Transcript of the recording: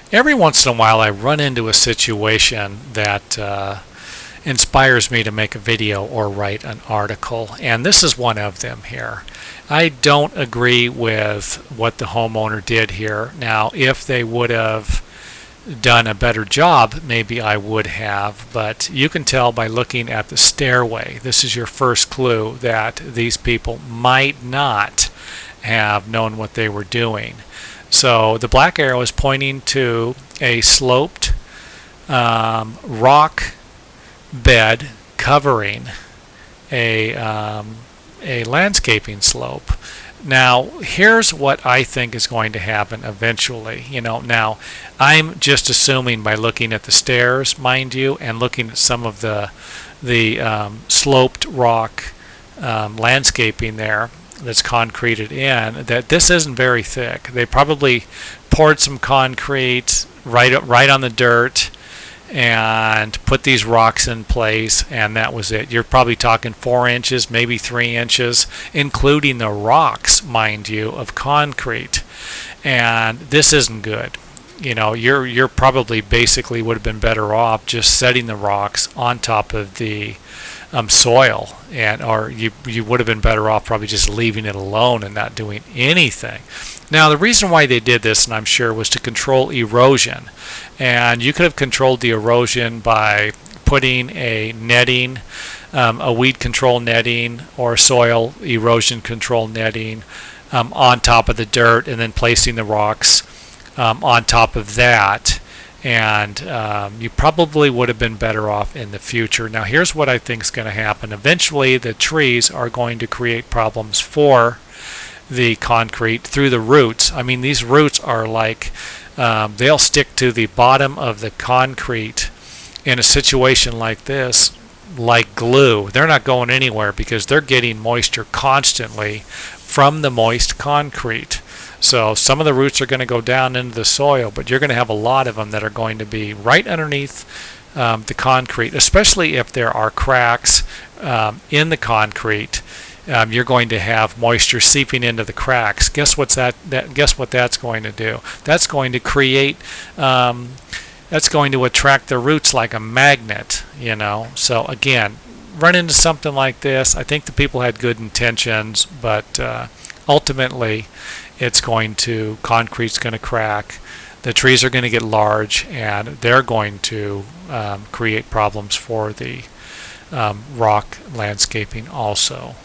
Every once in a while I run into a situation that inspires me to make a video or write an article, and this is one of them here. I don't agree with what the homeowner did here. Now, if they would have done a better job, maybe I would have, but you can tell by looking at the stairway. This is your first clue that these people might not have known what they were doing. So the black arrow is pointing to a sloped rock bed covering a landscaping slope. Now, here's what I think is going to happen eventually. Now I'm just assuming by looking at the stairs, mind you, and looking at some of the sloped rock landscaping there that's concreted in, that this isn't very thick. They probably poured some concrete right on the dirt and put these rocks in place, and that was it. You're probably talking 4 inches, maybe 3 inches, including the rocks, mind you, of concrete. And this isn't good. You're probably basically would have been better off just setting the rocks on top of the soil, or you would have been better off probably just leaving it alone and not doing anything. Now, the reason why they did this, and I'm sure, was to control erosion. And you could have controlled the erosion by putting a netting, a weed control netting or soil erosion control netting on top of the dirt, and then placing the rocks on top of that. And you probably would have been better off in the future. Now, here's what I think is going to happen. Eventually, the trees are going to create problems for the concrete through the roots. I mean, these roots are like, they'll stick to the bottom of the concrete in a situation like this like glue. They're not going anywhere because they're getting moisture constantly from the moist concrete. So some of the roots are going to go down into the soil, but you're going to have a lot of them that are going to be right underneath the concrete, especially if there are cracks in the concrete. You're going to have moisture seeping into the cracks. Guess what that's going to do? That's going to create, that's going to attract the roots like a magnet, So again, run into something like this. I think the people had good intentions, but ultimately concrete's going to crack. The trees are going to get large, and they're going to create problems for the rock landscaping also.